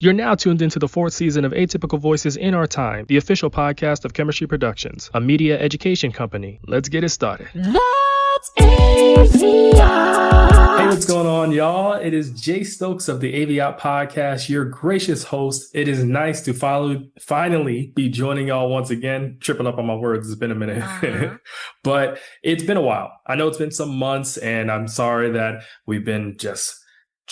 You're now tuned into the fourth season of Atypical Voices in Our Time, the official podcast of Chemistry Productions, a media education company. Let's get it started. That's AVIOT. Hey, what's going on, y'all? It is Jay Stokes of the AVIOT podcast, your gracious host. It is nice to finally be joining y'all once again. Tripping up on my words. It's been a minute, but it's been a while. I know it's been some months, and I'm sorry that we've been just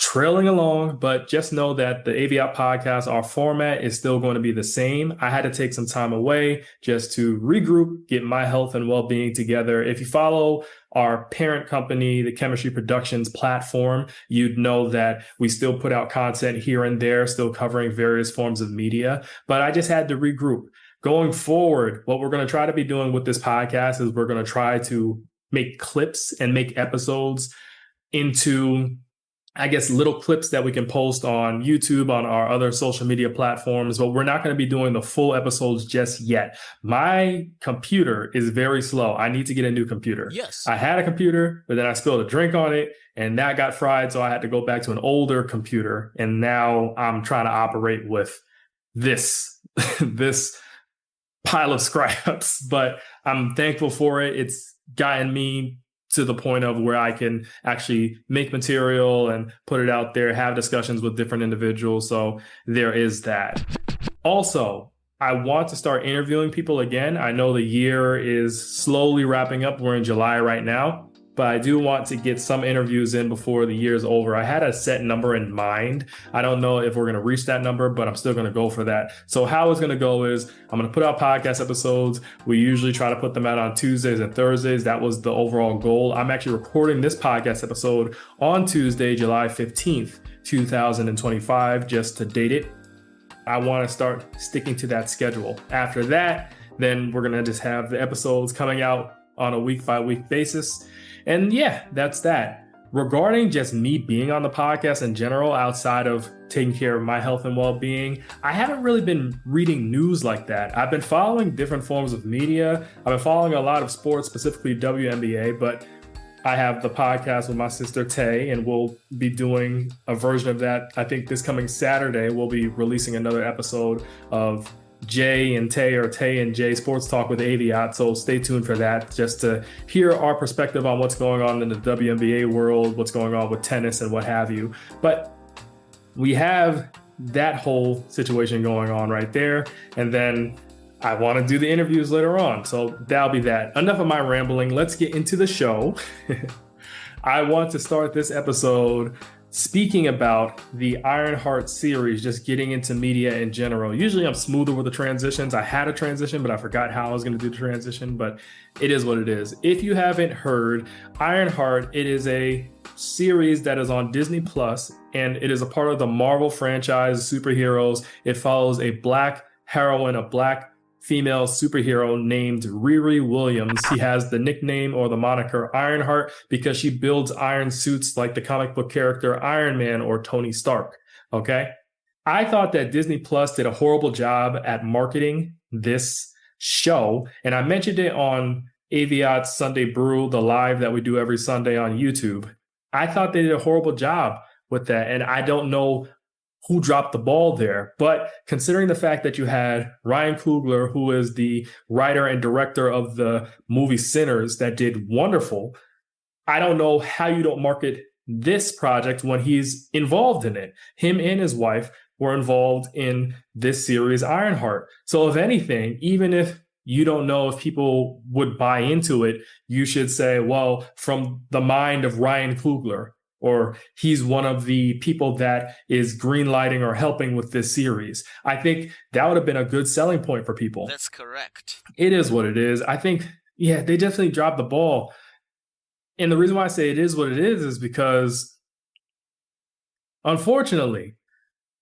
trailing along, but just know that the AVIOT podcast, our format is still going to be the same. I had to take some time away just to regroup, get my health and well-being together. If you follow our parent company, the Chemistry Productions platform, you'd know that we still put out content here and there, still covering various forms of media, but I just had to regroup. Going forward, what we're going to try to be doing with this podcast is we're going to try to make clips and make episodes into, I guess, little clips that we can post on YouTube, on our other social media platforms, but we're not going to be doing the full episodes just yet. My computer is very slow. I need to get a new computer. Yes. I had a computer, but then I spilled a drink on it and that got fried. So I had to go back to an older computer. And now I'm trying to operate with this, this pile of scraps, but I'm thankful for it. It's gotten me to the point of where I can actually make material and put it out there, have discussions with different individuals. So there is that. Also, I want to start interviewing people again. I know the year is slowly wrapping up. We're in July right now, but I do want to get some interviews in before the year is over. I had a set number in mind. I don't know if we're going to reach that number, but I'm still going to go for that. So how it's going to go is I'm going to put out podcast episodes. We usually try to put them out on Tuesdays and Thursdays. That was the overall goal. I'm actually recording this podcast episode on Tuesday, July 15th, 2025, just to date it. I want to start sticking to that schedule. After that, then we're going to just have the episodes coming out on a week-by-week basis. And yeah, that's that. Regarding just me being on the podcast in general, outside of taking care of my health and well-being, I haven't really been reading news like that. I've been following different forms of media. I've been following a lot of sports, specifically WNBA, but I have the podcast with my sister Tay, and we'll be doing a version of that. I think this coming Saturday, we'll be releasing another episode of Jay and Tay, or Tay and Jay Sports Talk with AVIOT. So stay tuned for that, just to hear our perspective on what's going on in the WNBA world, what's going on with tennis and what have you. But we have that whole situation going on right there. And then I want to do the interviews later on. So that'll be that. Enough of my rambling. Let's get into the show. I want to start this episode speaking about the Ironheart series, just getting into media in general. Usually I'm smoother with the transitions. I had a transition, but I forgot how I was going to do the transition, but it is what it is. If you haven't heard, Ironheart, it is a series that is on Disney Plus, and it is a part of the Marvel franchise, superheroes. It follows a black heroine, a black female superhero named Riri Williams. He has the nickname or the moniker Ironheart because she builds iron suits like the comic book character Iron Man or Tony Stark. Okay. I thought that Disney Plus did a horrible job at marketing this show. And I mentioned it on AVIOT Sunday Brew, the live that we do every Sunday on YouTube. I thought they did a horrible job with that. And I don't know who dropped the ball there. But considering the fact that you had Ryan Coogler, who is the writer and director of the movie Sinners that did wonderful, I don't know how you don't market this project when he's involved in it. Him and his wife were involved in this series, Ironheart. So if anything, even if you don't know if people would buy into it, you should say, well, from the mind of Ryan Coogler, or he's one of the people that is greenlighting or helping with this series. I think that would have been a good selling point for people. That's correct. It is what it is. I think, yeah, they definitely dropped the ball. And the reason why I say it is what it is because, unfortunately,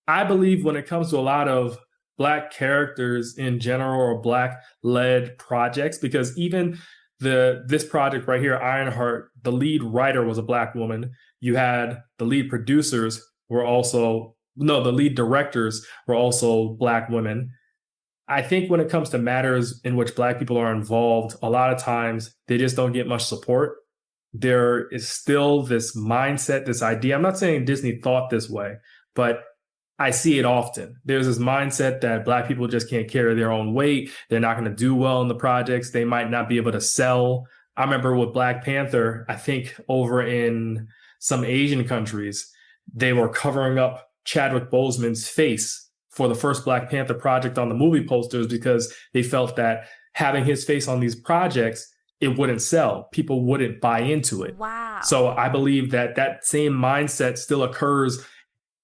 I believe when it comes to a lot of Black characters in general or Black-led projects, because even this project right here, Ironheart, the lead writer was a Black woman. You had the lead producers the lead directors were also Black women. I think when it comes to matters in which Black people are involved, a lot of times they just don't get much support. There is still this mindset, this idea. I'm not saying Disney thought this way, but I see it often. There's this mindset that Black people just can't carry their own weight. They're not going to do well in the projects. They might not be able to sell. I remember with Black Panther, I think over in some Asian countries, they were covering up Chadwick Boseman's face for the first Black Panther project on the movie posters because they felt that having his face on these projects, it wouldn't sell. People wouldn't buy into it. Wow. So I believe that that same mindset still occurs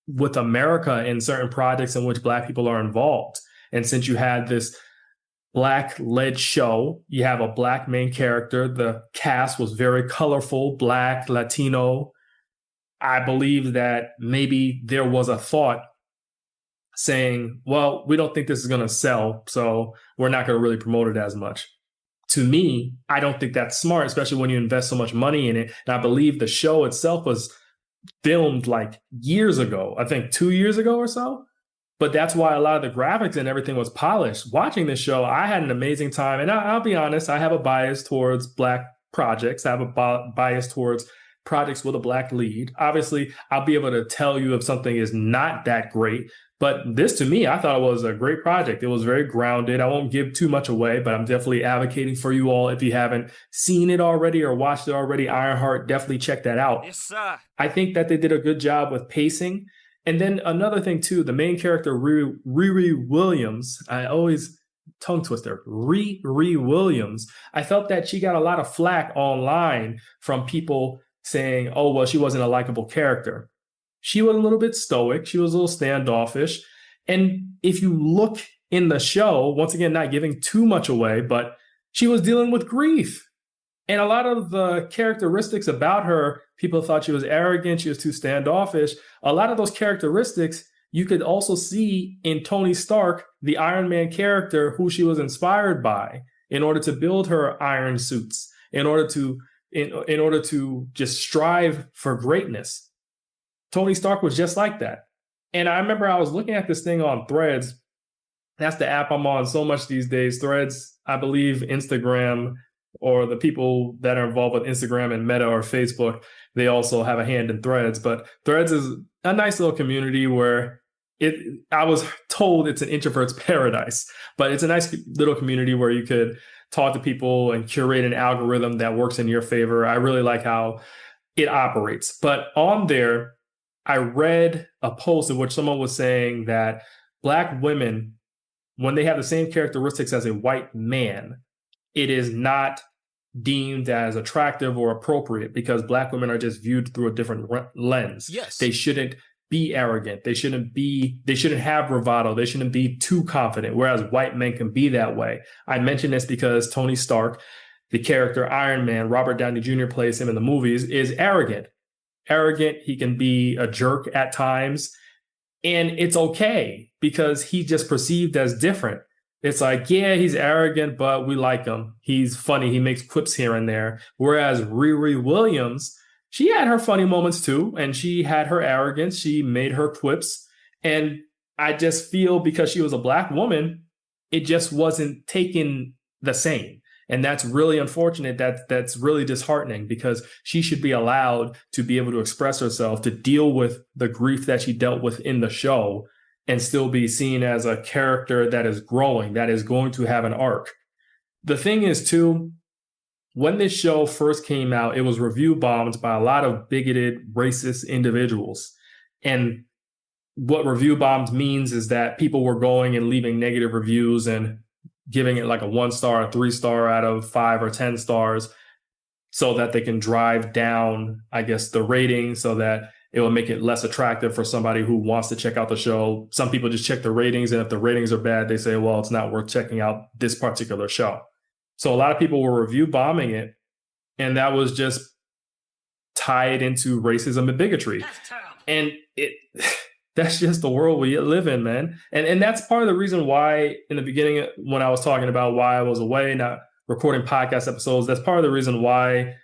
with America in certain projects in which Black people are involved. And since you had this Black led show, you have a Black main character. The cast was very colorful, Black, Latino. I believe that maybe there was a thought saying, well, we don't think this is going to sell, so we're not going to really promote it as much. To me, I don't think that's smart, especially when you invest so much money in it. And I believe the show itself was filmed like years ago, I think 2 years ago or so. But that's why a lot of the graphics and everything was polished. Watching this show, I had an amazing time. And I'll be honest, I have a bias towards Black projects. I have a bias towards projects with a Black lead. Obviously, I'll be able to tell you if something is not that great. But this, to me, I thought it was a great project. It was very grounded. I won't give too much away, but I'm definitely advocating for you all. If you haven't seen it already or watched it already, Ironheart, definitely check that out. Yes, sir. I think that they did a good job with pacing. And then another thing, too, the main character, Riri Williams, I always tongue twister, Riri Williams. I felt that she got a lot of flack online from people saying, oh, well, she wasn't a likable character. She was a little bit stoic. She was a little standoffish. And if you look in the show, once again, not giving too much away, but she was dealing with grief. And a lot of the characteristics about her, people thought she was arrogant, she was too standoffish. A lot of those characteristics you could also see in Tony Stark, the Iron Man character, who she was inspired by in order to build her iron suits, in order to just strive for greatness. Tony Stark was just like that. And I remember I was looking at this thing on Threads. That's the app I'm on so much these days. Threads, I believe Instagram, or the people that are involved with Instagram and Meta or Facebook, they also have a hand in Threads. But Threads is a nice little community where I was told it's an introvert's paradise, but it's a nice little community where you could talk to people and curate an algorithm that works in your favor. I really like how it operates. But on there, I read a post in which someone was saying that Black women, when they have the same characteristics as a white man, it is not deemed as attractive or appropriate because Black women are just viewed through a different lens. Yes. They shouldn't be arrogant. They shouldn't have bravado. They shouldn't be too confident, whereas white men can be that way. I mention this because Tony Stark, the character Iron Man, Robert Downey Jr. plays him in the movies, is arrogant. He can be a jerk at times, and it's okay because he's just perceived as different. It's like, yeah, he's arrogant, but we like him. He's funny. He makes quips here and there. Whereas Riri Williams, she had her funny moments too, and she had her arrogance. She made her quips. And I just feel because she was a Black woman, it just wasn't taken the same. And that's really unfortunate. That's really disheartening because she should be allowed to be able to express herself, to deal with the grief that she dealt with in the show and still be seen as a character that is growing, that is going to have an arc. The thing is, too, when this show first came out, it was review bombed by a lot of bigoted, racist individuals. And what review bombed means is that people were going and leaving negative reviews and giving it like a 1-star, a 3-star out of 5 or 10 stars so that they can drive down, I guess, the rating so that it will make it less attractive for somebody who wants to check out the show. Some people just check the ratings, and if the ratings are bad, they say, well, it's not worth checking out this particular show. So a lot of people were review bombing it, and that was just tied into racism and bigotry. And that's just the world we live in, man. And that's part of the reason why in the beginning, when I was talking about why I was away, not recording podcast episodes, that's part of the reason why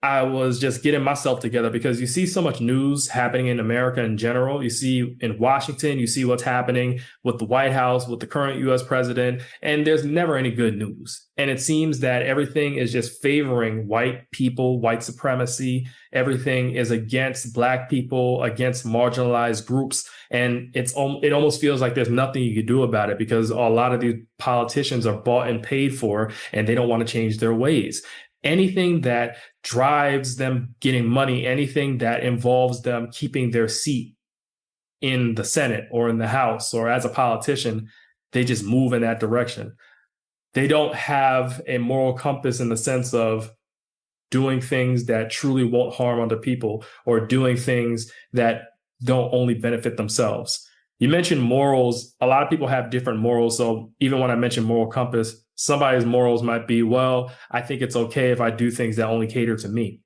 I was just getting myself together because you see so much news happening in America in general. You see in Washington, you see what's happening with the White House, with the current US president, and there's never any good news. And it seems that everything is just favoring white people, white supremacy. Everything is against Black people, against marginalized groups. And it almost feels like there's nothing you can do about it because a lot of these politicians are bought and paid for, and they don't want to change their ways. Anything that drives them getting money, anything that involves them keeping their seat in the Senate or in the House or as a politician, they just move in that direction. They don't have a moral compass in the sense of doing things that truly won't harm other people or doing things that don't only benefit themselves. You mentioned morals. A lot of people have different morals. So even when I mention moral compass, somebody's morals might be, well, I think it's okay if I do things that only cater to me.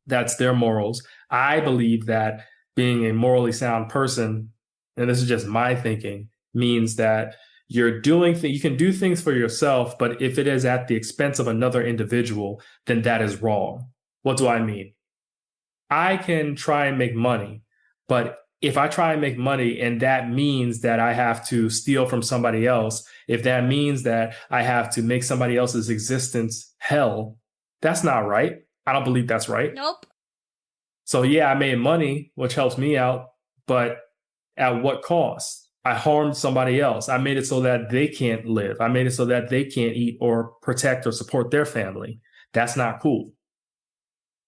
That's their morals. I believe that being a morally sound person, and this is just my thinking, means that you can do things for yourself, but if it is at the expense of another individual, then that is wrong. What do I mean? I can try and make money, but if I try and make money and that means that I have to steal from somebody else, if that means that I have to make somebody else's existence hell, that's not right. I don't believe that's right. Nope. So yeah, I made money, which helps me out, but at what cost? I harmed somebody else. I made it so that they can't live. I made it so that they can't eat or protect or support their family. That's not cool.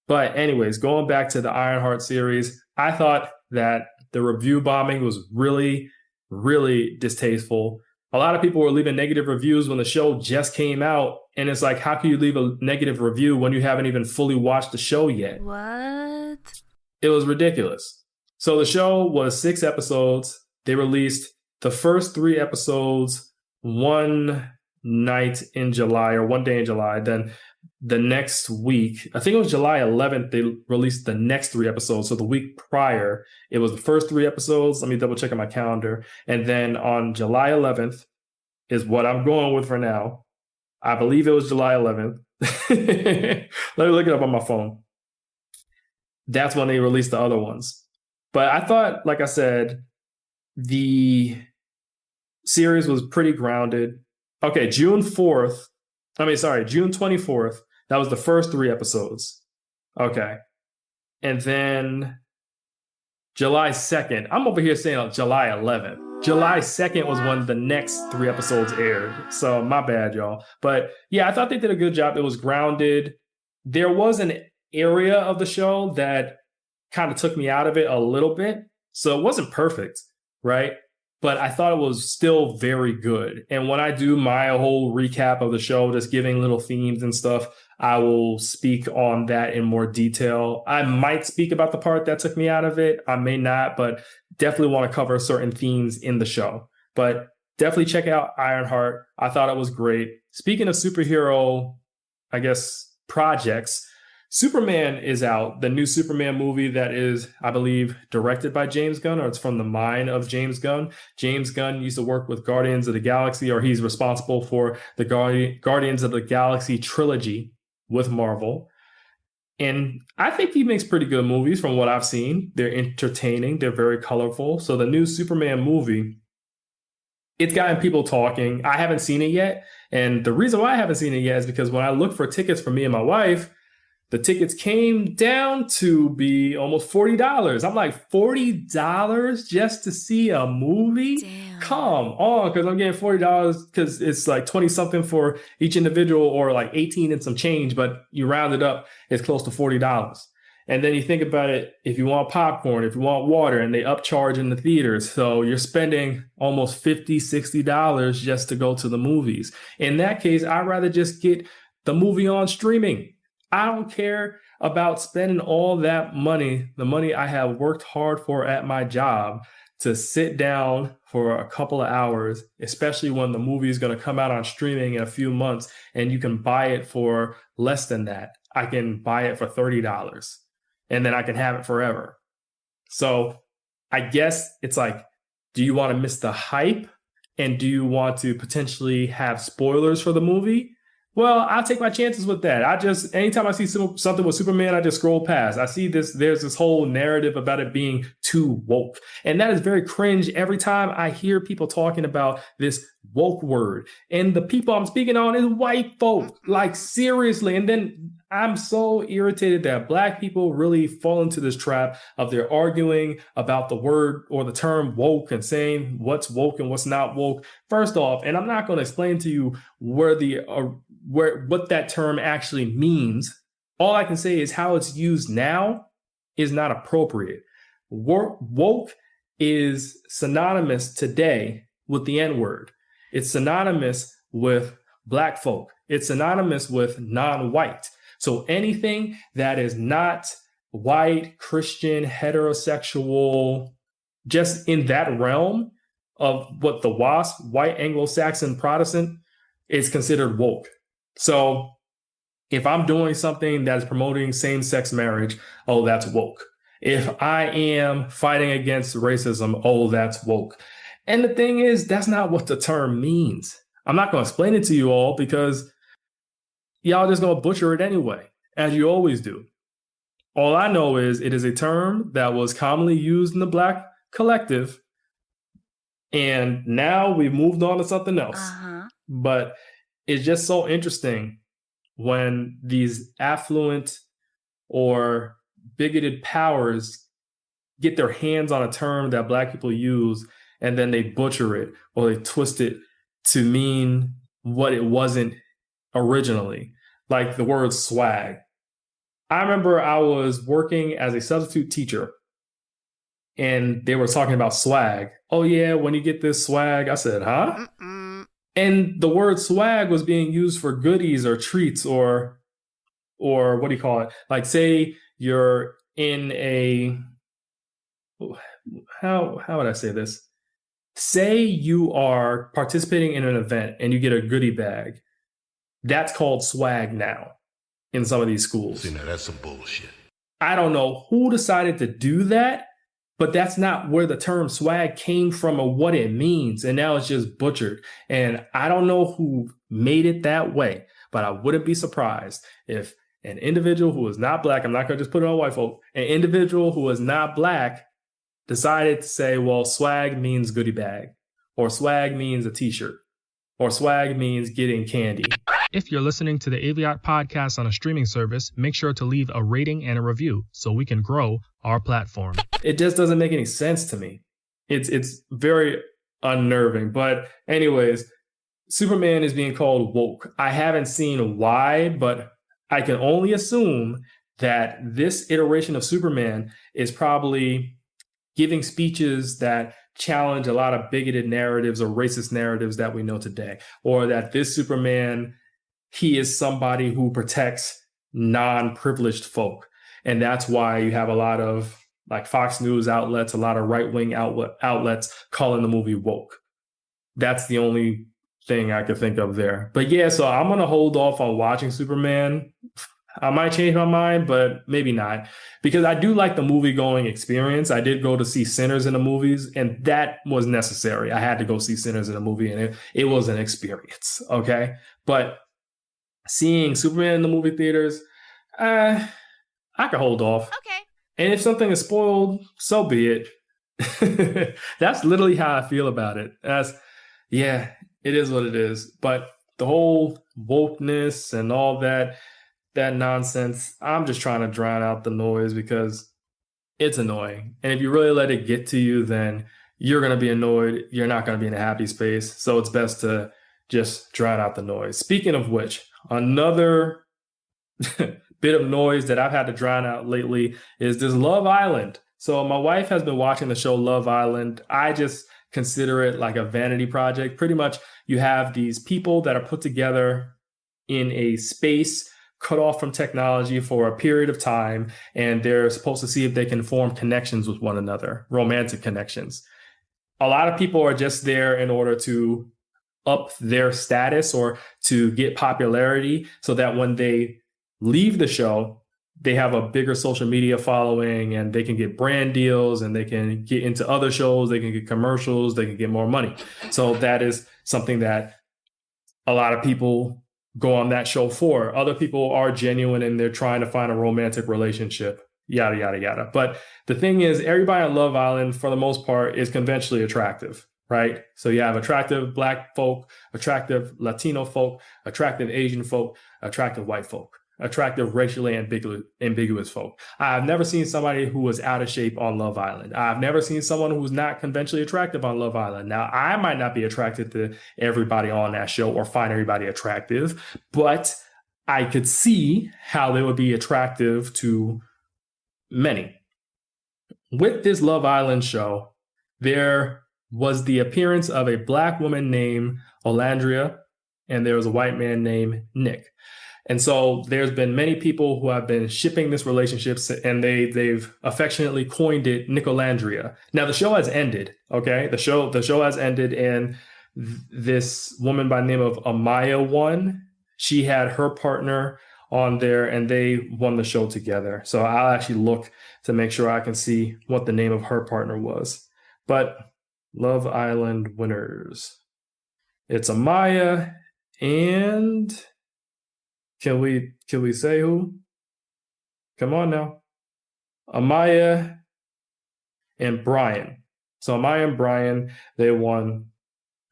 But anyways, going back to the Ironheart series, I thought that the review bombing was really, really distasteful. A lot of people were leaving negative reviews when the show just came out. And it's like, how can you leave a negative review when you haven't even fully watched the show yet? What? It was ridiculous. So the show was 6 episodes. They released the first 3 episodes one night in July or one day in July. Then the next week, I think it was July 11th, they released the next 3 episodes. So the week prior, it was the first 3 episodes. Let me double check on my calendar. And then on July 11th is what I'm going with for now. I believe it was July 11th. Let me look it up on my phone. That's when they released the other ones. But I thought, like I said, the series was pretty grounded. Okay, June 24th. That was the first 3 episodes. Okay. And then July 2nd. I'm over here saying July 11th. July 2nd was when the next 3 episodes aired. So my bad, y'all. But yeah, I thought they did a good job. It was grounded. There was an area of the show that kind of took me out of it a little bit. So it wasn't perfect, right? But I thought it was still very good. And when I do my whole recap of the show, just giving little themes and stuff, I will speak on that in more detail. I might speak about the part that took me out of it. I may not, but definitely want to cover certain themes in the show. But definitely check out Ironheart. I thought it was great. Speaking of superhero, I guess, projects, Superman is out, the new Superman movie that is, I believe, directed by James Gunn, or it's from the mind of James Gunn. James Gunn used to work with Guardians of the Galaxy, or he's responsible for the Guardians of the Galaxy trilogy with Marvel. And I think he makes pretty good movies from what I've seen. They're entertaining, they're very colorful. So the new Superman movie, it's gotten people talking. I haven't seen it yet. And the reason why I haven't seen it yet is because when I look for tickets for me and my wife, the tickets came down to be almost $40. I'm like, $40 just to see a movie? Damn. Come on, because I'm getting $40 because it's like 20 something for each individual or like 18 and some change, but you round it up, it's close to $40. And then you think about it, if you want popcorn, if you want water, and they upcharge in the theaters. So you're spending almost $50, $60 just to go to the movies. In that case, I'd rather just get the movie on streaming. I don't care about spending all that money, the money I have worked hard for at my job, to sit down for a couple of hours, especially when the movie is going to come out on streaming in a few months and you can buy it for less than that. I can buy it for $30 and then I can have it forever. So I guess it's like, do you want to miss the hype? And do you want to potentially have spoilers for the movie? Well, I'll take my chances with that. Anytime I see something with Superman, I just scroll past. I see there's this whole narrative about it being too woke. And that is very cringe every time I hear people talking about this woke word. And the people I'm speaking on is white folk, like seriously. And then I'm so irritated that Black people really fall into this trap of they're arguing about the word or the term woke and saying what's woke and what's not woke. First off, and I'm not going to explain to you what that term actually means. All I can say is how it's used now is not appropriate. Woke is synonymous today with the N-word. It's synonymous with Black folk. It's synonymous with non-white. So anything that is not white, Christian, heterosexual, just in that realm of what the WASP, white Anglo-Saxon Protestant, is considered woke. So if I'm doing something that is promoting same-sex marriage, oh, that's woke. If I am fighting against racism, oh, that's woke. And the thing is, that's not what the term means. I'm not going to explain it to you all because y'all just going to butcher it anyway, as you always do. All I know is it is a term that was commonly used in the Black collective, and now we've moved on to something else. But it's just so interesting when these affluent or bigoted powers get their hands on a term that Black people use and then they butcher it or they twist it to mean what it wasn't originally, like the word swag. I remember I was working as a substitute teacher and they were talking about swag. Oh yeah, when you get this swag, I said, huh? And the word swag was being used for goodies or treats or what do you call it? Like say you're in a, how would I say this? Say you are participating in an event and you get a goodie bag. That's called swag now in some of these schools. See, now that's some bullshit. I don't know who decided to do that, but that's not where the term swag came from or what it means. And now it's just butchered. And I don't know who made it that way, but I wouldn't be surprised if an individual who is not Black, I'm not going to just put it on white folk, an individual who is not Black decided to say, well, swag means goodie bag, or swag means a t-shirt, or swag means getting candy. If you're listening to the AVIOT podcast on a streaming service, make sure to leave a rating and a review so we can grow our platform. It just doesn't make any sense to me. It's very unnerving. But anyways, Superman is being called woke. I haven't seen why, but I can only assume that this iteration of Superman is probably giving speeches that challenge a lot of bigoted narratives or racist narratives that we know today, or that this Superman, he is somebody who protects non-privileged folk. And that's why you have a lot of like Fox News outlets, a lot of right-wing outlets calling the movie woke. That's the only thing I could think of there. But yeah, so I'm going to hold off on watching Superman. I might change my mind, but maybe not, because I do like the movie going experience. I did go to see Sinners in the movies, and that was necessary. I had to go see Sinners in the movie, and it was an experience. Okay. But seeing Superman in the movie theaters, I could hold off. Okay. And if something is spoiled, so be it. That's literally how I feel about it. Yeah, it is what it is. But the whole wokeness and all that nonsense, I'm just trying to drown out the noise because it's annoying. And if you really let it get to you, then you're going to be annoyed. You're not going to be in a happy space. So it's best to just drown out the noise. Speaking of which, another bit of noise that I've had to drown out lately is this Love Island. So my wife has been watching the show Love Island. I just consider it like a vanity project. Pretty much you have these people that are put together in a space cut off from technology for a period of time, and they're supposed to see if they can form connections with one another, romantic connections. A lot of people are just there in order to up their status or to get popularity so that when they leave the show, they have a bigger social media following and they can get brand deals and they can get into other shows, they can get commercials, they can get more money. So that is something that a lot of people go on that show for. Other people are genuine and they're trying to find a romantic relationship, yada, yada, yada. But the thing is, everybody on Love Island, for the most part, is conventionally attractive, right? So you have attractive Black folk, attractive Latino folk, attractive Asian folk, attractive white folk, attractive racially ambiguous folk. I've never seen somebody who was out of shape on Love Island. I've never seen someone who's not conventionally attractive on Love Island. Now, I might not be attracted to everybody on that show or find everybody attractive, but I could see how they would be attractive to many. With this Love Island show, there was the appearance of a Black woman named Olandria, and there was a white man named Nick. And so there's been many people who have been shipping this relationship, and they've affectionately coined it Nicolandria. Now the show has ended, okay? The show has ended, and this woman by the name of Amaya won. She had her partner on there, and they won the show together. So I'll actually look to make sure I can see what the name of her partner was. But Love Island winners. It's Amaya and... Can we say who? Come on now. Amaya and Brian. So Amaya and Brian, they won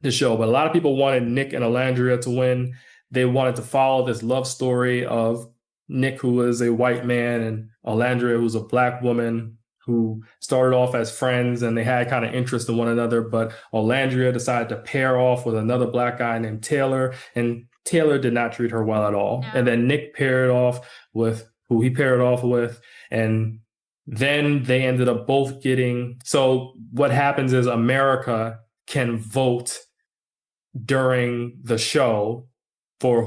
the show. But a lot of people wanted Nick and Olandria to win. They wanted to follow this love story of Nick, who was a white man, and Olandria, who's a Black woman, who started off as friends and they had kind of interest in one another. But Olandria decided to pair off with another Black guy named Taylor, and Taylor did not treat her well at all. No. And then Nick paired off with who he paired off with. And then they ended up both getting... So what happens is America can vote during the show for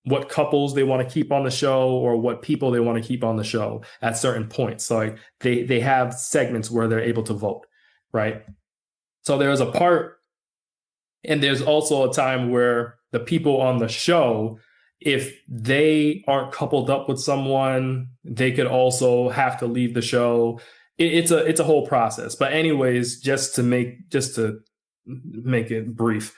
what couples they want to keep on the show or what people they want to keep on the show at certain points. So like they have segments where they're able to vote, right? So there's a part, and there's also a time where the people on the show, if they aren't coupled up with someone, they could also have to leave the show. It's a whole process. But anyways, just to make it brief,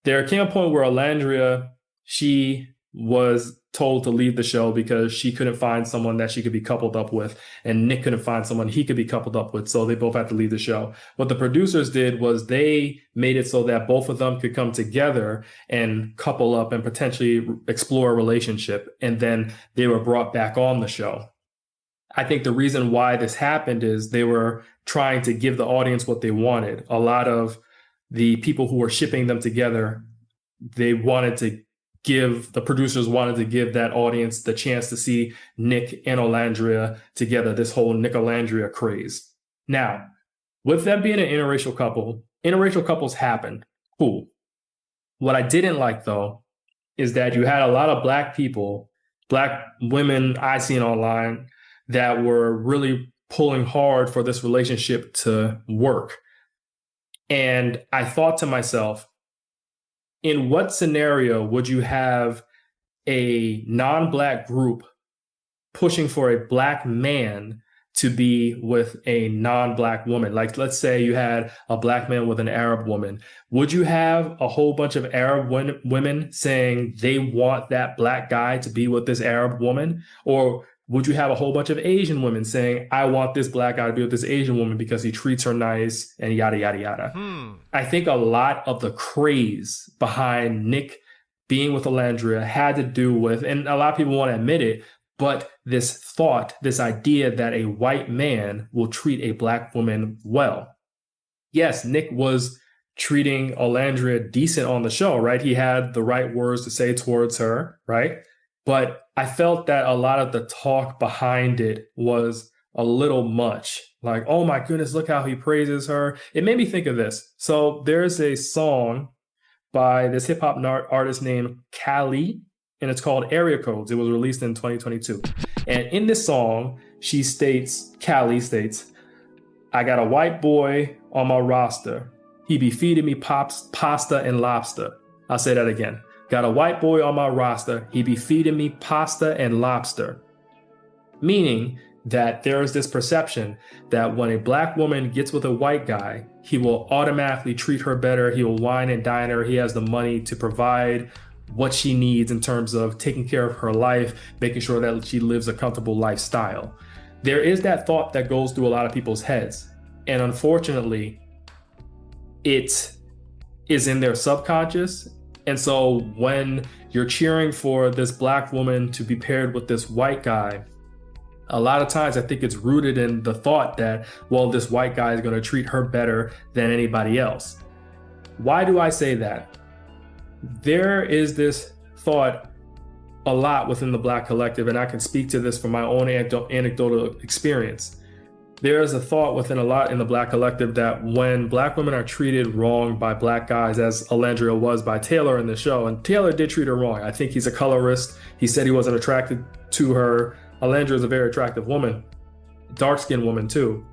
there came a point where Olandria, she was told to leave the show because she couldn't find someone that she could be coupled up with, and Nick couldn't find someone he could be coupled up with, so they both had to leave the show. What the producers did was they made it so that both of them could come together and couple up and potentially explore a relationship, and then they were brought back on the show. I think the reason why this happened is they were trying to give the audience what they wanted. A lot of the people who were shipping them together, the producers wanted to give that audience the chance to see Nick and Olandria together, this whole Nicolandria craze. Now, with them being an interracial couple, interracial couples happen. Cool. What I didn't like, though, is that you had a lot of Black people, Black women I seen online, that were really pulling hard for this relationship to work. And I thought to myself, in what scenario would you have a non-Black group pushing for a Black man to be with a non-Black woman? Like, let's say you had a Black man with an Arab woman. Would you have a whole bunch of Arab women saying they want that Black guy to be with this Arab woman? Or would you have a whole bunch of Asian women saying, I want this Black guy to be with this Asian woman because he treats her nice and yada, yada, yada? I think a lot of the craze behind Nick being with Olandria had to do with, and a lot of people won't admit it, but this thought, this idea that a white man will treat a Black woman well. Yes, Nick was treating Olandria decent on the show, right? He had the right words to say towards her, right? But I felt that a lot of the talk behind it was a little much. Like, oh my goodness, look how he praises her. It made me think of this. So there's a song by this hip hop artist named Cali, and it's called Area Codes. It was released in 2022. And in this song, Cali states, I got a white boy on my roster. He be feeding me pasta and lobster. I'll say that again. Got a white boy on my roster. He be feeding me pasta and lobster. Meaning that there is this perception that when a Black woman gets with a white guy, he will automatically treat her better. He will wine and dine her. He has the money to provide what she needs in terms of taking care of her life, making sure that she lives a comfortable lifestyle. There is that thought that goes through a lot of people's heads. And unfortunately, it is in their subconscious. And so when you're cheering for this black woman to be paired with this white guy, a lot of times I think it's rooted in the thought that, well, this white guy is going to treat her better than anybody else. Why do I say that? There is this thought a lot within the Black collective, and I can speak to this from my own anecdotal experience. There is a thought within a lot in the Black collective that when Black women are treated wrong by Black guys, as Alandria was by Taylor in the show, and Taylor did treat her wrong. I think he's a colorist. He said he wasn't attracted to her. Alandria is a very attractive woman, dark-skinned woman too.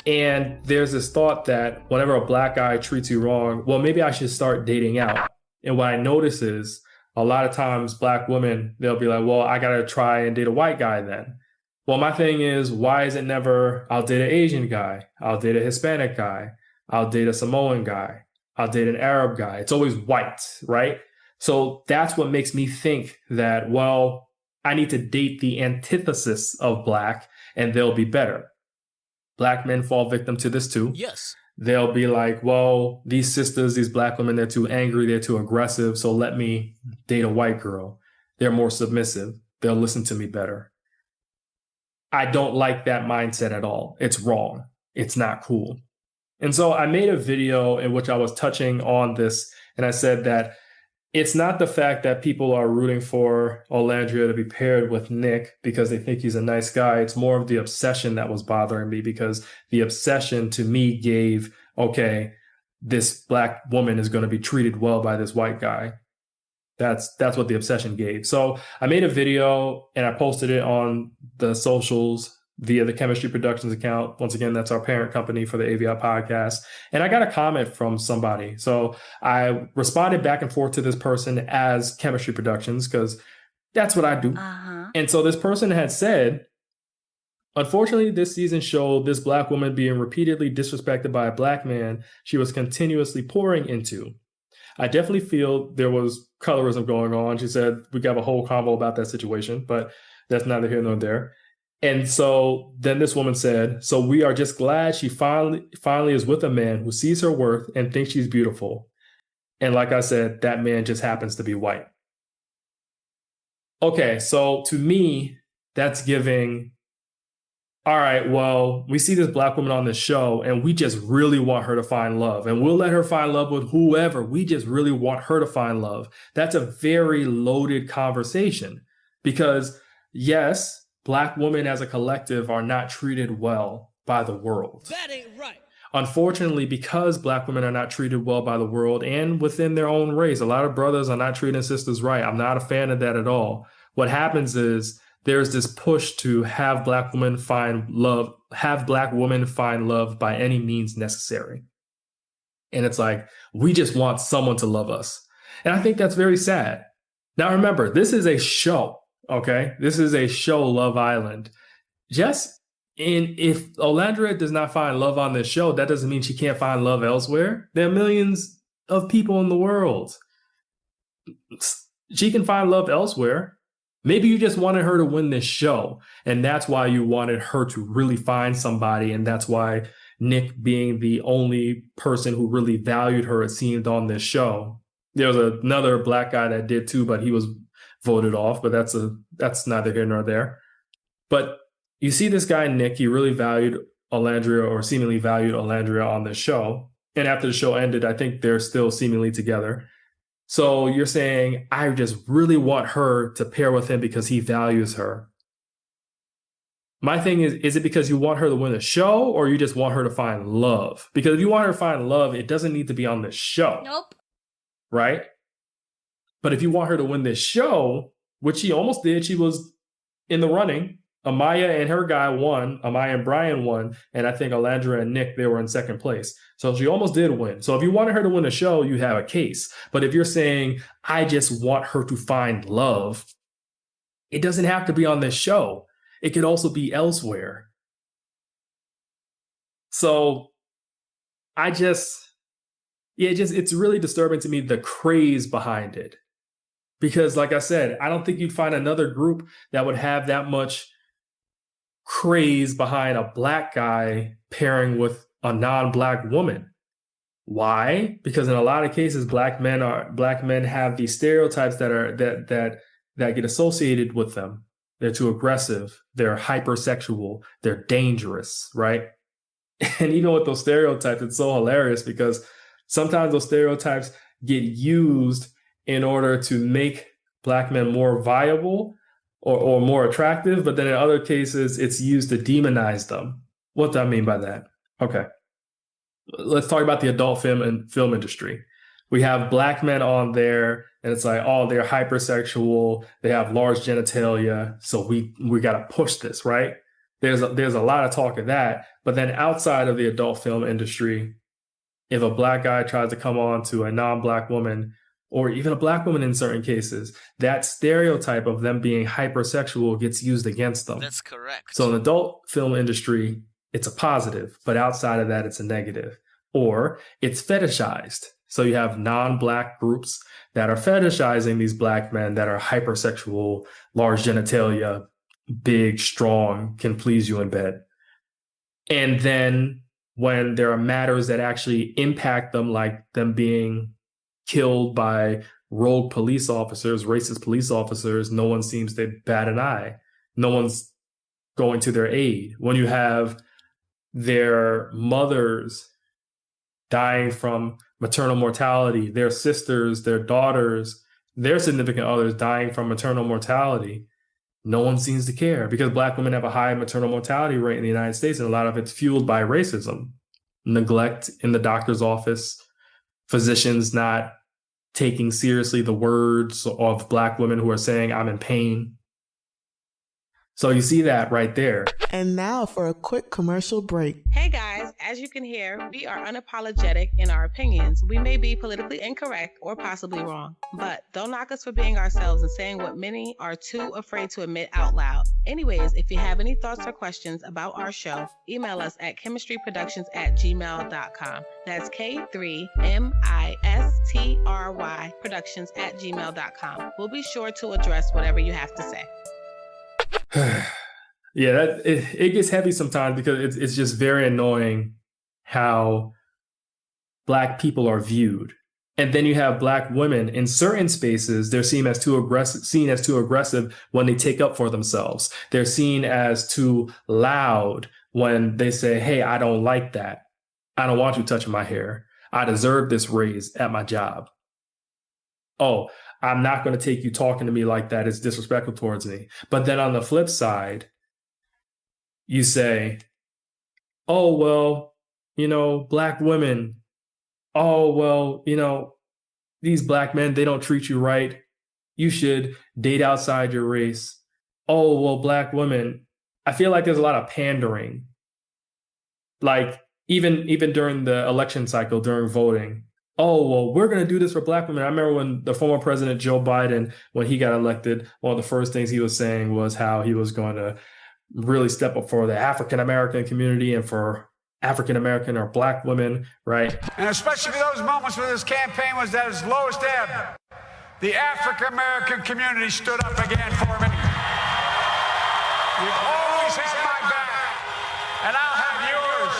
And there's this thought that whenever a Black guy treats you wrong, well, maybe I should start dating out. And what I notice is a lot of times Black women, they'll be like, well, I got to try and date a white guy then. Well, my thing is, why is it never, I'll date an Asian guy, I'll date a Hispanic guy, I'll date a Samoan guy, I'll date an Arab guy. It's always white, right? So that's what makes me think that, well, I need to date the antithesis of Black and they'll be better. Black men fall victim to this too. Yes. They'll be like, well, these sisters, these Black women, they're too angry, they're too aggressive, so let me date a white girl. They're more submissive. They'll listen to me better. I don't like that mindset at all. It's wrong. It's not cool. And so I made a video in which I was touching on this, and I said that it's not the fact that people are rooting for Alandria to be paired with Nick because they think he's a nice guy. It's more of the obsession that was bothering me, because the obsession to me gave, okay, this Black woman is going to be treated well by this white guy. That's what the obsession gave. So I made a video and I posted it on the socials via the Chemistry Productions account. Once again, that's our parent company for the AVIOT podcast. And I got a comment from somebody. So I responded back and forth to this person as Chemistry Productions, because that's what I do. And so this person had said, unfortunately, this season showed this Black woman being repeatedly disrespected by a Black man she was continuously pouring into. I definitely feel there was colorism going on. She said we got a whole convo about that situation, but that's neither here nor there. And so then this woman said, so we are just glad she finally is with a man who sees her worth and thinks she's beautiful. And like I said, that man just happens to be white. Okay, so to me, that's giving, all right, well, we see this Black woman on this show and we just really want her to find love, and we'll let her find love with whoever. We just really want her to find love. That's a very loaded conversation, because yes, Black women as a collective are not treated well by the world. That ain't right. Unfortunately, because Black women are not treated well by the world and within their own race, a lot of brothers are not treating sisters right. I'm not a fan of that at all. What happens is there's this push to have Black women find love by any means necessary. And it's like, we just want someone to love us. And I think that's very sad. Now, remember, this is a show. Okay, this is a show, Love Island. If Alandria does not find love on this show, that doesn't mean she can't find love elsewhere. There are millions of people in the world. She can find love elsewhere. Maybe you just wanted her to win this show, and that's why you wanted her to really find somebody, and that's why Nick, being the only person who really valued her, it seemed, on this show. There was another Black guy that did too, but he was voted off, but that's neither here nor there. But you see this guy, Nick, he really valued Alandria, or seemingly valued Alandria on this show. And after the show ended, I think they're still seemingly together. So you're saying, I just really want her to pair with him because he values her. My thing is it because you want her to win the show, or you just want her to find love? Because if you want her to find love, it doesn't need to be on the show. Nope. Right? But if you want her to win this show, which she almost did, she was in the running. Amaya and her guy won. Amaya and Brian won. And I think Alandria and Nick, they were in second place. So she almost did win. So if you wanted her to win the show, you have a case. But if you're saying, I just want her to find love, it doesn't have to be on this show. It could also be elsewhere. So I just yeah, it's really disturbing to me, the craze behind it. Because like I said, I don't think you'd find another group that would have that much craze behind a black guy pairing with a non-black woman. Why? Because in a lot of cases, black men have these stereotypes that get associated with them. They're too aggressive, they're hypersexual, they're dangerous, right? And even with those stereotypes, it's so hilarious because sometimes those stereotypes get used in order to make black men more viable or more attractive, but then in other cases, it's used to demonize them. What do I mean by that? Okay, let's talk about the adult film industry. We have black men on there, and it's like, oh, they're hypersexual, they have large genitalia, so we got to push this, right? There's a lot of talk of that, but then outside of the adult film industry, if a black guy tries to come on to a non-black woman, or even a black woman in certain cases, that stereotype of them being hypersexual gets used against them. That's correct. So in the adult film industry, it's a positive, but outside of that, it's a negative. Or it's fetishized. So you have non-black groups that are fetishizing these black men that are hypersexual, large genitalia, big, strong, can please you in bed. And then when there are matters that actually impact them, like them being killed by rogue police officers, racist police officers, no one seems to bat an eye. No one's going to their aid. When you have their mothers dying from maternal mortality, their sisters, their daughters, their significant others dying from maternal mortality, no one seems to care because black women have a high maternal mortality rate in the United States, and a lot of it's fueled by racism, neglect in the doctor's office, physicians not taking seriously the words of black women who are saying, I'm in pain. So you see that right there. And now for a quick commercial break. Hey guys, as you can hear, we are unapologetic in our opinions. We may be politically incorrect or possibly wrong, but don't knock us for being ourselves and saying what many are too afraid to admit out loud. Anyways, if you have any thoughts or questions about our show, email us at chemistryproductions@gmail.com. That's K3MISTRY productions@gmail.com. We'll be sure to address whatever you have to say. Yeah, it gets heavy sometimes because it's just very annoying how black people are viewed. And then you have black women in certain spaces, they're seen as too aggressive when they take up for themselves. They're seen as too loud when they say, hey, I don't like that. I don't want you touching my hair. I deserve this raise at my job. Oh, I'm not going to take you talking to me like that. It's disrespectful towards me. But then on the flip side, you say, oh, well, black women. Oh, well, these black men, they don't treat you right. You should date outside your race. Oh, well, black women. I feel like there's a lot of pandering. Like even during the election cycle, during voting. Oh, well, we're going to do this for black women. I remember when the former president, Joe Biden, when he got elected, one of the first things he was saying was how he was going to really step up for the African-American community and for African-American or black women, right? And especially for those moments where this campaign was at its lowest ebb, the African-American community stood up again for me. You've always had my back, and I'll have yours.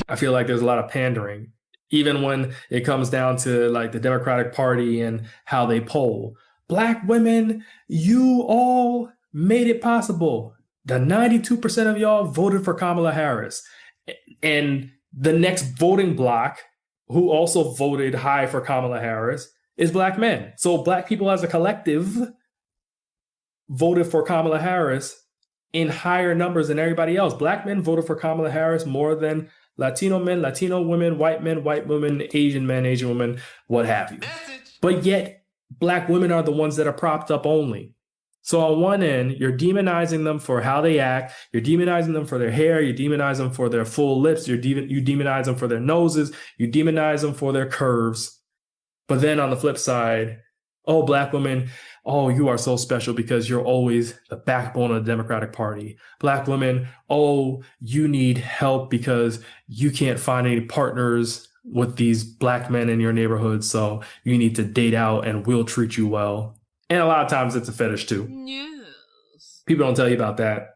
I feel like there's a lot of pandering. Even when it comes down to like the Democratic Party and how they poll. Black women, you all made it possible. The 92% of y'all voted for Kamala Harris. And the next voting bloc, who also voted high for Kamala Harris, is black men. So black people as a collective voted for Kamala Harris in higher numbers than everybody else. Black men voted for Kamala Harris more than Latino men, Latino women, white women, Asian men, Asian women, what have you. But yet, black women are the ones that are propped up only. So on one end, you're demonizing them for how they act. You're demonizing them for their hair. You demonize them for their full lips. You demonize them for their noses. You demonize them for their curves. But then on the flip side, oh, black women, oh, you are so special because you're always the backbone of the Democratic Party. Black women, oh, you need help because you can't find any partners with these black men in your neighborhood, so you need to date out and we'll treat you well. And a lot of times it's a fetish too. Yes. People don't tell you about that.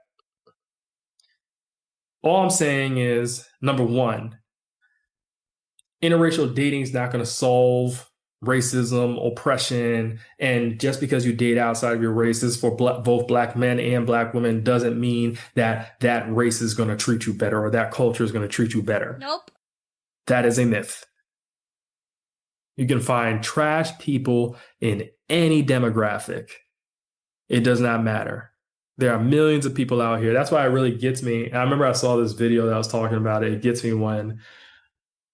All I'm saying is, number one, interracial dating is not going to solve racism, oppression, and just because you date outside of your race is for both black men and black women doesn't mean that that race is going to treat you better or that culture is going to treat you better. Nope. That is a myth. You can find trash people in any demographic. It does not matter. There are millions of people out here. That's why it really gets me. I remember I saw this video that was talking about it. It gets me when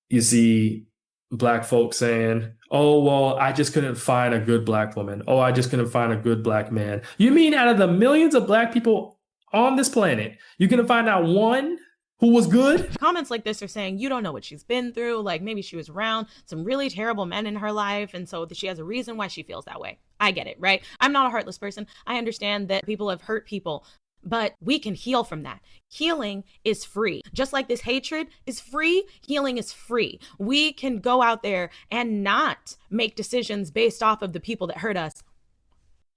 you see black folks saying, oh, well, I just couldn't find a good black woman. Oh, I just couldn't find a good black man. You mean out of the millions of black people on this planet, you couldn't find out one who was good? Comments like this are saying you don't know what she's been through. Like maybe she was around some really terrible men in her life. And so she has a reason why she feels that way. I get it, right? I'm not a heartless person. I understand that people have hurt people, but we can heal from that. Healing is free. Just like this hatred is free, healing is free. We can go out there and not make decisions based off of the people that hurt us.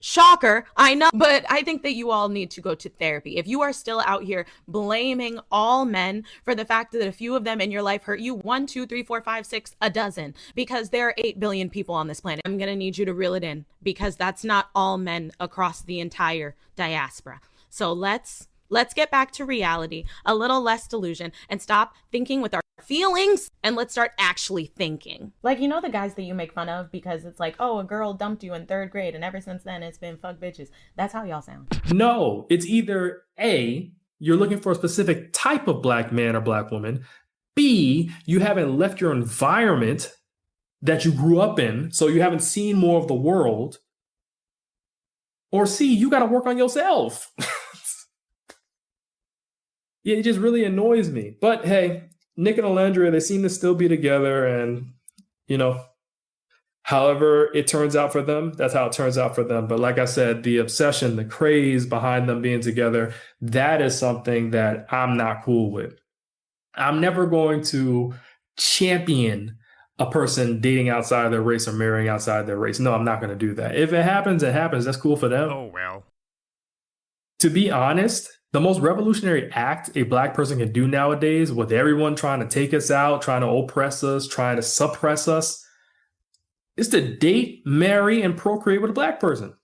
Shocker, I know, but I think that you all need to go to therapy. If you are still out here blaming all men for the fact that a few of them in your life hurt you, 1, 2, 3, 4, 5, 6, a dozen, because there are 8 billion people on this planet. I'm going to need you to reel it in because that's not all men across the entire diaspora. So let's get back to reality, a little less delusion, and stop thinking with our feelings, and let's start actually thinking. Like, you know the guys that you make fun of because it's like, oh, a girl dumped you in 3rd grade, and ever since then it's been fuck bitches. That's how y'all sound. No, it's either A, you're looking for a specific type of black man or black woman. B, you haven't left your environment that you grew up in, so you haven't seen more of the world. Or C, you got to work on yourself. Yeah, it just really annoys me. But hey, Nick and Alondra, they seem to still be together. And, you know, however it turns out for them, that's how it turns out for them. But like I said, the obsession, the craze behind them being together, that is something that I'm not cool with. I'm never going to champion a person dating outside of their race or marrying outside their race. No, I'm not going to do that. If it happens, it happens. That's cool for them. Oh, well. To be honest, the most revolutionary act a black person can do nowadays, with everyone trying to take us out, trying to oppress us, trying to suppress us, is to date, marry, and procreate with a black person.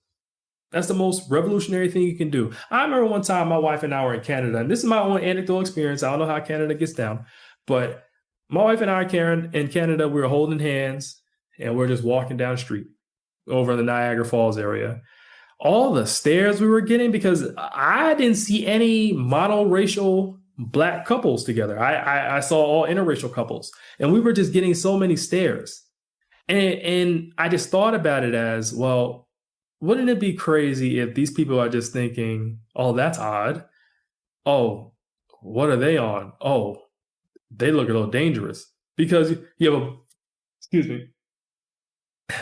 That's the most revolutionary thing you can do. I remember one time my wife and I were in Canada, and this is my own anecdotal experience. I don't know how Canada gets down, but my wife and I, Karen, in Canada, we were holding hands, and we're just walking down the street over in the Niagara Falls area. All the stares we were getting, because I didn't see any monoracial black couples together. I saw all interracial couples, and we were just getting so many stares. And I just thought about it as, well, wouldn't it be crazy if these people are just thinking, oh, that's odd. Oh, what are they on? Oh, they look a little dangerous. Because you have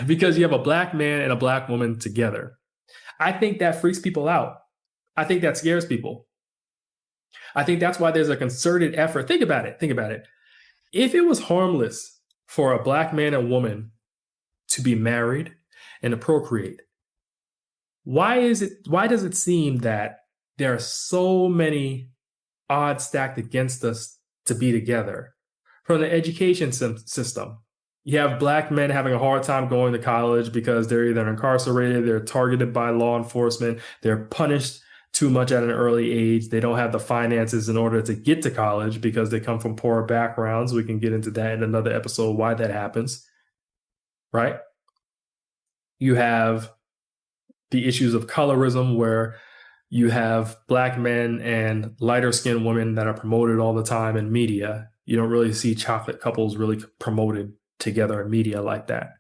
because you have a black man and a black woman together. I think that freaks people out. I think that scares people. I think that's why there's a concerted effort. Think about it. If it was harmless for a black man and woman to be married and to procreate, why does it seem that there are so many odds stacked against us to be together? From the education system, you have black men having a hard time going to college because they're either incarcerated, they're targeted by law enforcement, they're punished too much at an early age. They don't have the finances in order to get to college because they come from poor backgrounds. We can get into that in another episode, why that happens, right? You have the issues of colorism, where you have black men and lighter skinned women that are promoted all the time in media. You don't really see chocolate couples really promoted together in media like that.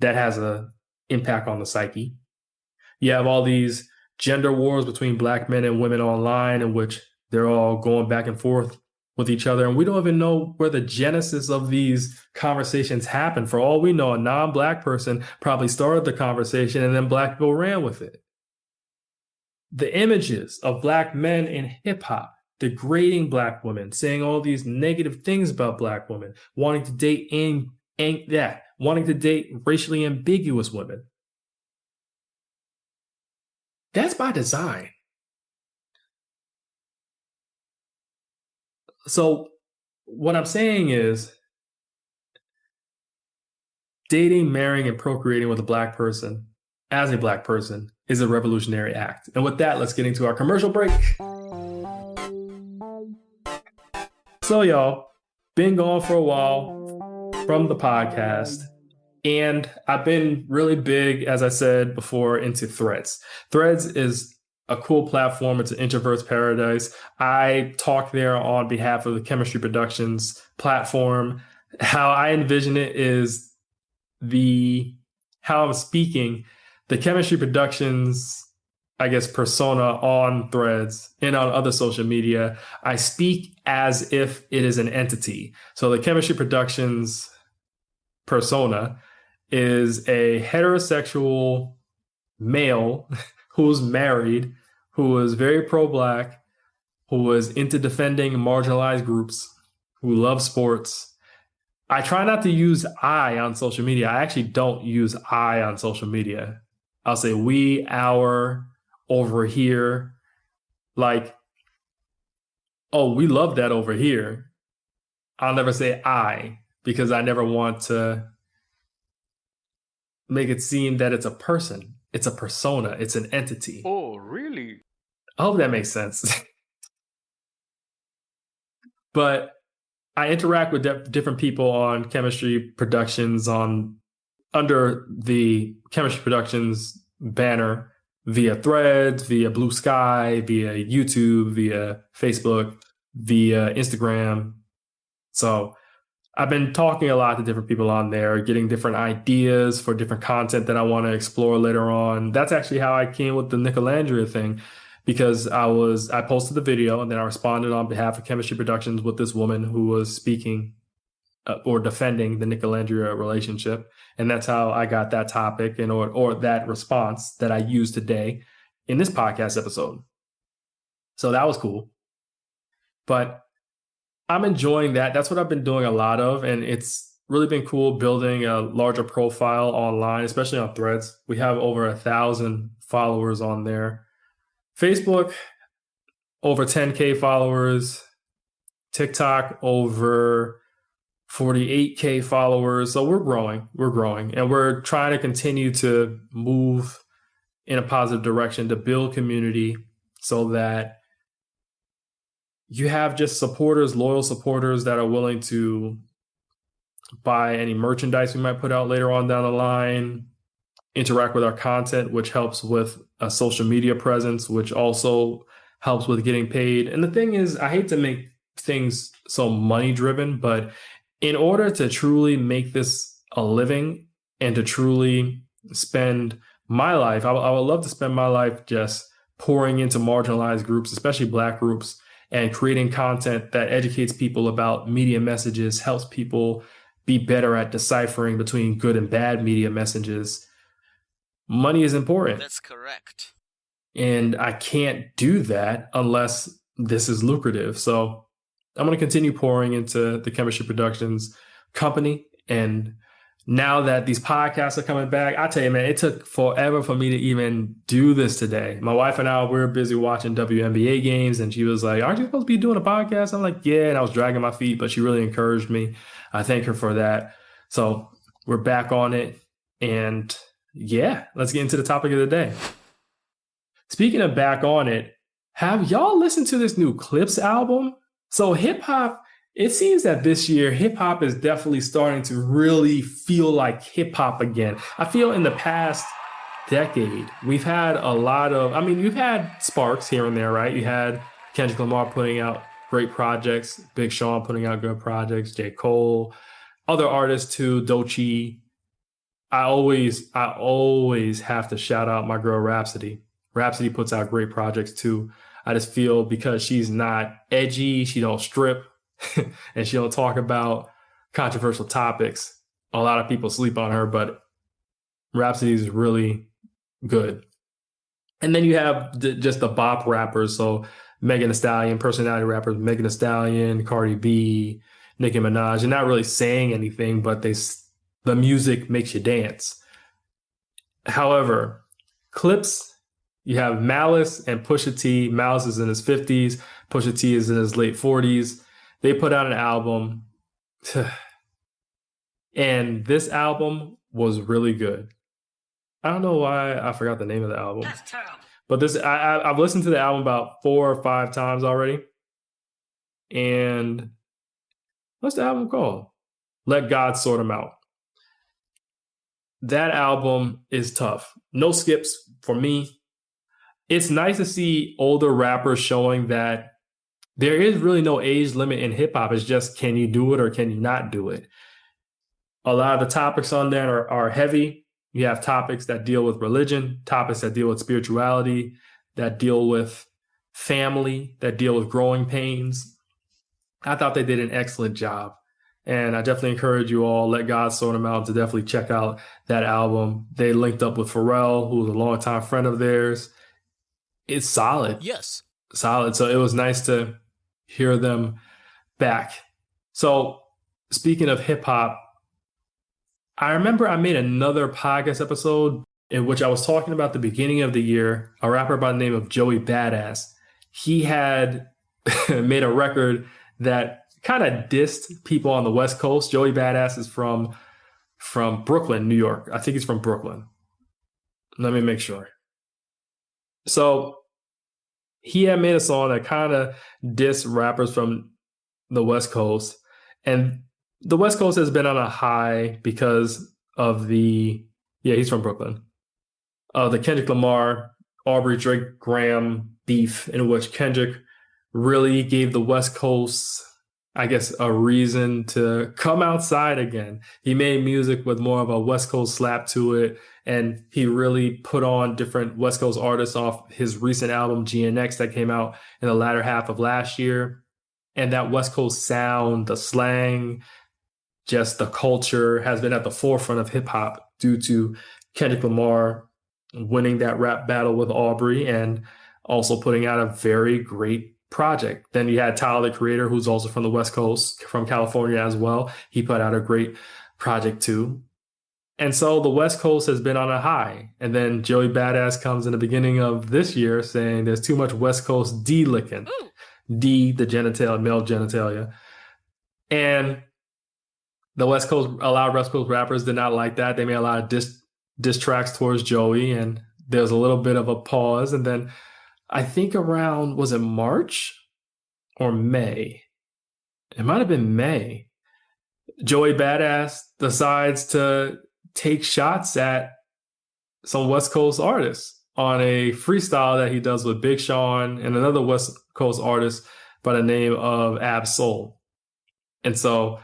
That has an impact on the psyche. You have all these gender wars between black men and women online, in which they're all going back and forth with each other. And we don't even know where the genesis of these conversations happen. For all we know, a non-black person probably started the conversation and then black people ran with it. The images of black men in hip hop degrading Black women, saying all these negative things about Black women, wanting to date wanting to date racially ambiguous women. That's by design. So what I'm saying is dating, marrying, and procreating with a Black person as a Black person is a revolutionary act. And with that, let's get into our commercial break. So y'all, been gone for a while from the podcast, and I've been really big, as I said before, into Threads. Threads is a cool platform. It's an introvert's paradise. I talk there on behalf of the Chemistry Productions platform. How I envision it is how I'm speaking, the Chemistry Productions, I guess, persona on Threads and on other social media. I speak as if it is an entity. So the Chemistry Productions persona is a heterosexual male who's married, who is very pro-Black, who is into defending marginalized groups, who loves sports. I try not to use I on social media. I actually don't use I on social media. I'll say we, our, over here. Like, oh, we love that over here. I'll never say I, because I never want to make it seem that it's a person. It's a persona. It's an entity. Oh, really? I hope that makes sense. But I interact with different people on Chemistry Productions under the Chemistry Productions banner via Threads, via Blue Sky, via YouTube, via Facebook, via Instagram. So I've been talking a lot to different people on there, getting different ideas for different content that I want to explore later on. That's actually how I came with the Nicolandria thing, because I posted the video and then I responded on behalf of Chemistry Productions with this woman who was speaking or defending the Nicolandria relationship. And that's how I got that topic or that response that I used today in this podcast episode. So that was cool. But I'm enjoying that. That's what I've been doing a lot of. And it's really been cool building a larger profile online, especially on Threads. We have over 1,000 followers on there. Facebook, over 10K followers. TikTok, over 48K followers. So we're growing. And we're trying to continue to move in a positive direction to build community so that you have just supporters, loyal supporters that are willing to buy any merchandise we might put out later on down the line, interact with our content, which helps with a social media presence, which also helps with getting paid. And the thing is, I hate to make things so money driven, but in order to truly make this a living and to truly spend my life, I would love to spend my life just pouring into marginalized groups, especially Black groups, and creating content that educates people about media messages, helps people be better at deciphering between good and bad media messages. Money is important. That's correct. And I can't do that unless this is lucrative. So I'm going to continue pouring into the Chemistry Productions company. And now that these podcasts are coming back, I tell you, man, it took forever for me to even do this today. My wife and I, we were busy watching WNBA games, and she was like, aren't you supposed to be doing a podcast? I'm like, yeah. And I was dragging my feet, but she really encouraged me. I thank her for that. So we're back on it. And yeah, let's get into the topic of the day. Speaking of back on it, have y'all listened to this new Clips album? So hip hop, it seems that this year, hip hop is definitely starting to really feel like hip hop again. I feel in the past decade, we've had a lot of, you've had sparks here and there, right? You had Kendrick Lamar putting out great projects, Big Sean putting out good projects, J. Cole, other artists too, Doechii. I always have to shout out my girl Rhapsody. Rhapsody puts out great projects too. I just feel because she's not edgy, she don't strip, and she don't talk about controversial topics. A lot of people sleep on her, but Rhapsody is really good. And then you have just the bop rappers. So Megan Thee Stallion, personality rappers, Megan Thee Stallion, Cardi B, Nicki Minaj. They're not really saying anything, but the music makes you dance. However, Clips, you have Malice and Pusha T. Malice is in his 50s. Pusha T is in his late 40s. They put out an album. And this album was really good. I don't know why I forgot the name of the album. That's terrible. But I've listened to the album about 4 or 5 times already. And what's the album called? Let God Sort 'Em Out. That album is tough. No skips for me. It's nice to see older rappers showing that there is really no age limit in hip hop. It's just, can you do it or can you not do it? A lot of the topics on there are heavy. You have topics that deal with religion, topics that deal with spirituality, that deal with family, that deal with growing pains. I thought they did an excellent job. And I definitely encourage you all, Let God Sort 'Em Out, to definitely check out that album. They linked up with Pharrell, who was a longtime friend of theirs. It's solid. Yes. Solid. So it was nice to hear them back. So speaking of hip hop, I remember I made another podcast episode in which I was talking about the beginning of the year, a rapper by the name of Joey Badass. He had made a record that kind of dissed people on the West Coast. Joey Badass is from Brooklyn, New York. I think he's from Brooklyn. Let me make sure. So he had made a song that kind of dissed rappers from the West Coast. And the West Coast has been on a high because of he's from Brooklyn. The Kendrick Lamar, Aubrey Drake Graham beef, in which Kendrick really gave the West Coast, I guess, a reason to come outside again. He made music with more of a West Coast slap to it, and he really put on different West Coast artists off his recent album, GNX, that came out in the latter half of last year. And that West Coast sound, the slang, just the culture has been at the forefront of hip hop due to Kendrick Lamar winning that rap battle with Aubrey and also putting out a very great project. Then you had Tyler, the Creator, who's also from the West Coast, from California as well. He put out a great project too. And so the West Coast has been on a high. And then Joey Badass comes in the beginning of this year saying there's too much West Coast D-licking. D, the genitalia, male genitalia. And the West Coast, a lot of West Coast rappers did not like that. They made a lot of diss tracks towards Joey, and there's a little bit of a pause. And then I think around, was it March or May? It might have been May. Joey Badass decides to take shots at some West Coast artists on a freestyle that he does with Big Sean and another West Coast artist by the name of Ab Soul. And so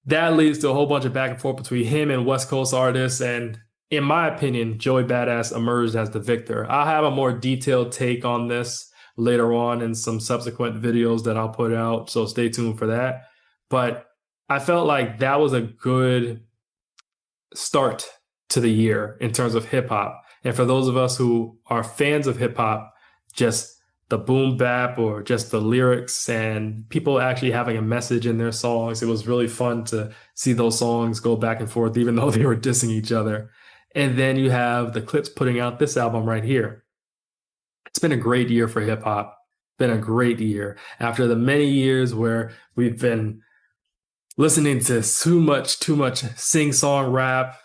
that leads to a whole bunch of back and forth between him and West Coast artists. And in my opinion, Joey Badass emerged as the victor. I'll have a more detailed take on this later on in some subsequent videos that I'll put out. So stay tuned for that. But I felt like that was a good start to the year in terms of hip hop. And for those of us who are fans of hip hop, just the boom bap or just the lyrics and people actually having a message in their songs. It was really fun to see those songs go back and forth, even though they were dissing each other. And then you have the Clips putting out this album right here. It's been a great year for hip hop. Been a great year. After the many years where we've been listening to too much sing-song rap,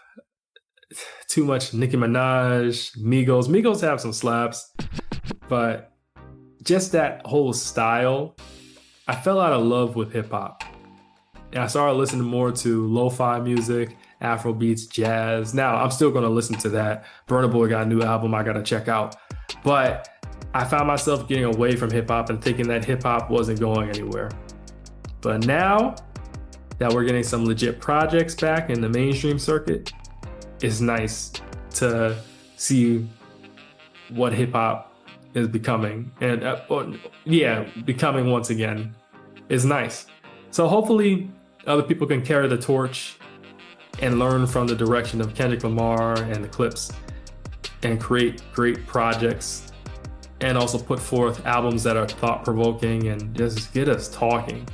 too much Nicki Minaj, Migos. Migos have some slaps, but just that whole style, I fell out of love with hip hop. And I started listening more to lo-fi music, Afro beats, jazz. Now I'm still going to listen to that. Burna Boy got a new album I got to check out. But I found myself getting away from hip hop and thinking that hip hop wasn't going anywhere. But now that we're getting some legit projects back in the mainstream circuit, it's nice to see what hip hop is becoming, and becoming once again is nice. So hopefully other people can carry the torch and learn from the direction of Kendrick Lamar and the Clips and create great projects and also put forth albums that are thought-provoking and just get us talking.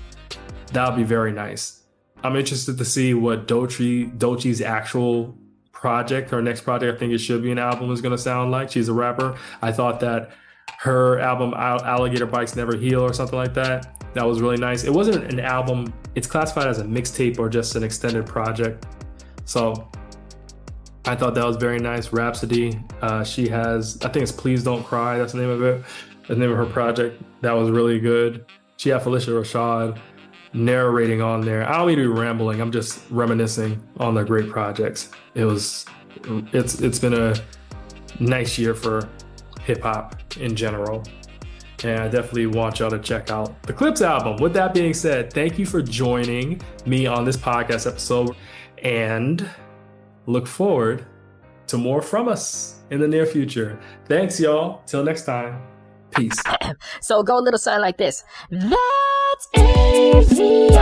That would be very nice. I'm interested to see what Doechie's actual project, her next project, I think it should be an album, is going to sound like. She's a rapper. I thought that her album Alligator Bites Never Heal or something like that, that was really nice. It wasn't an album. It's classified as a mixtape or just an extended project. So I thought that was very nice. Rhapsody, she has, I think it's Please Don't Cry, that's the name of it, the name of her project. That was really good. She had Felicia Rashad narrating on there. I don't mean to be rambling, I'm just reminiscing on their great projects. It's been a nice year for hip hop in general. And I definitely want y'all to check out the Clips album. With that being said, thank you for joining me on this podcast episode, and look forward to more from us in the near future. Thanks, y'all. Till next time. Peace. So go a little something like this. That's AVIOT.